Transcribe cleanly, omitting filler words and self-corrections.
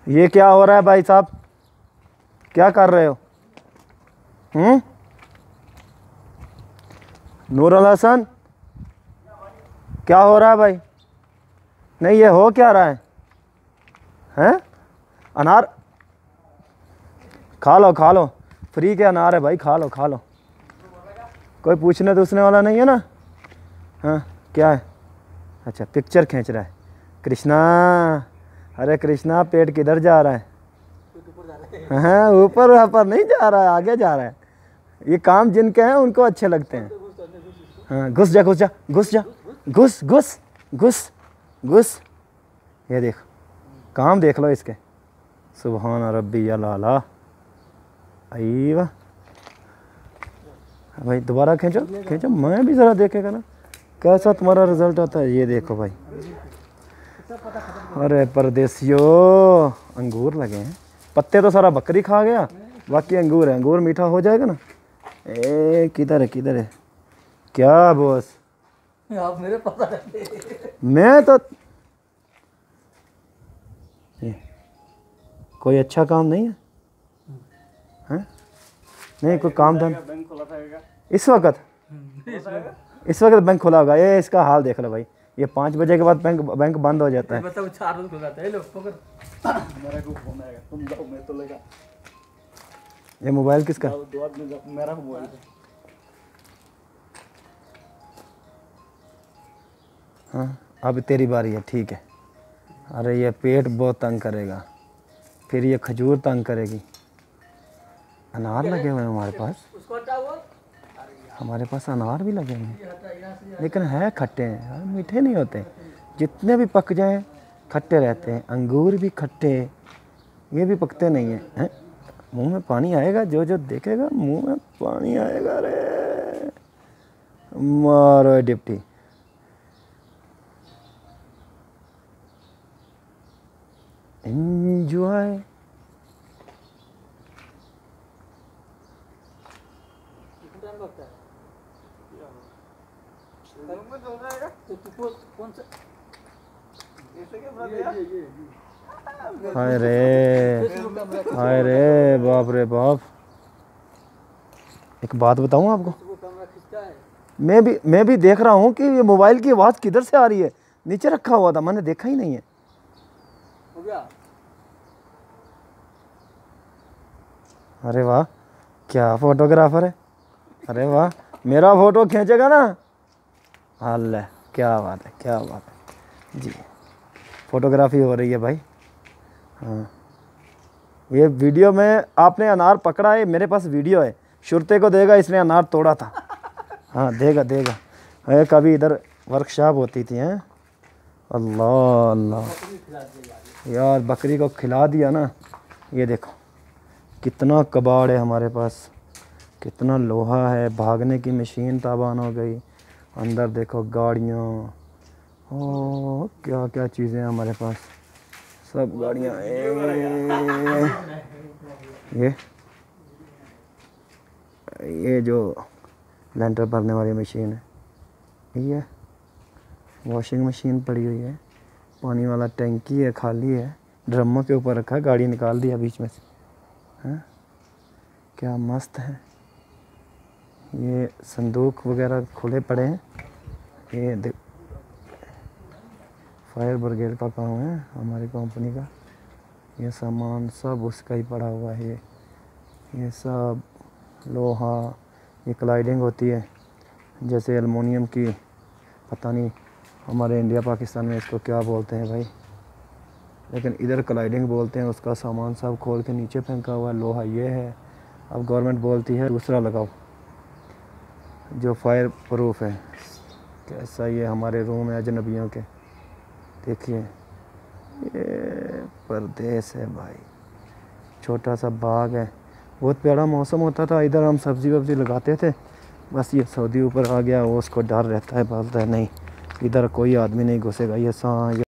ये क्या हो रहा है भाई साहब, क्या कर रहे हो? नूरुल हसन, क्या हो रहा है भाई? नहीं, ये हो क्या रहा है? हैं? अनार खा लो खा लो, फ्री के अनार है भाई, खा लो खा लो, कोई पूछने दूसने वाला नहीं है ना। हाँ क्या है? अच्छा पिक्चर खींच रहा है कृष्णा। अरे कृष्णा पेट किधर जा रहा है? हाँ ऊपर ऊपर नहीं जा रहा है, आगे जा रहा है। ये काम जिनके हैं उनको अच्छे लगते हैं। हाँ घुस जा घुस जा घुस जा, घुस घुस घुस घुस। ये देख काम देख लो इसके, सुभान रब्बी अला। अय्वा भाई दोबारा खींचो खींचो, मैं भी ज़रा देखेगा ना कैसा तुम्हारा रिजल्ट आता है। ये देखो भाई, अरे परदेसियों अंगूर लगे हैं, पत्ते तो सारा बकरी खा गया, बाकी अंगूर है, अंगूर मीठा हो जाएगा ना। ए किधर है किधर है? क्या बॉस आप मेरे पास आ जाते। मैं तो कोई अच्छा काम नहीं है? हैं? नहीं कोई काम था इस वक्त? इस वक्त बैंक खुला होगा। ये इसका हाल देख लो भाई, ये 5 बजे के बाद बैंक बंद हो जाता है। मतलब 4 बजे खुल जाता है। लो पकड़, मेरा को फोन आएगा, तुम जाओ मैं तो लेगा। ये मोबाइल किसका? दो आदमी जाओ, मेरा मोबाइल है। हाँ अब तेरी बारी है, ठीक है। अरे ये पेट बहुत तंग करेगा, फिर ये खजूर तंग करेगी। अनार लगे हुए हैं हमारे पास, उसको हटाओ। हमारे पास अनार भी लगे हैं, लेकिन है खट्टे हैं, मीठे नहीं होते। जितने भी पक जाएं खट्टे रहते हैं। अंगूर भी खट्टे, ये भी पकते नहीं हैं। हैं? मुंह में पानी आएगा, जो जो देखेगा मुंह में पानी आएगा। रे मारो डिप्टी। एंजॉय। हाय रे बाप रे बाप। एक बात बताऊं आपको, मैं भी देख रहा हूँ कि ये मोबाइल की आवाज़ किधर से आ रही है। नीचे रखा हुआ था, मैंने देखा ही नहीं है। हो गया? अरे वाह क्या फोटोग्राफर है। अरे वाह मेरा फोटो खींचेगा ना? अल्लाह क्या बात है, क्या बात है जी। फोटोग्राफी हो रही है भाई। हाँ ये वीडियो में आपने अनार पकड़ा है, मेरे पास वीडियो है। शुरते को देगा, इसने अनार तोड़ा था। हाँ देगा देगा। है कभी इधर वर्कशॉप होती थी। हैं? अल्लाह अल्लाह यार, बकरी को खिला दिया ना। ये देखो कितना कबाड़ है हमारे पास, कितना लोहा है, भागने की मशीन ताबान हो गई। अंदर देखो गाड़ियाँ, ओ क्या क्या चीज़ें हैं हमारे पास, सब गाड़ियाँ। ये जो लेंटर भरने वाली मशीन है, ये वॉशिंग मशीन पड़ी हुई है, पानी वाला टैंकी है, खाली है, ड्रमों के ऊपर रखा है, गाड़ी निकाल दिया बीच में से। हैं? क्या मस्त है। ये संदूक वगैरह खुले पड़े हैं। ये देख फायर ब्रिगेड का काम है हमारी कंपनी का। ये सामान सब उसका ही पड़ा हुआ है। ये सब लोहा, ये क्लाइडिंग होती है जैसे एलुमिनियम की, पता नहीं हमारे इंडिया पाकिस्तान में इसको क्या बोलते हैं भाई, लेकिन इधर क्लाइडिंग बोलते हैं। उसका सामान सब खोल के नीचे फेंका हुआ है। लोहा ये है। अब गवर्नमेंट बोलती है दूसरा लगाओ जो फायर प्रूफ है। कैसा ये हमारे रूम है अजनबियों के। देखिए ये परदेस है भाई, छोटा सा बाग है, बहुत प्यारा मौसम होता था इधर। हम सब्ज़ी वब्ज़ी लगाते थे, बस ये सऊदी ऊपर आ गया, वो उसको डर रहता है, बोलता है नहीं इधर कोई आदमी नहीं घुसेगा। ये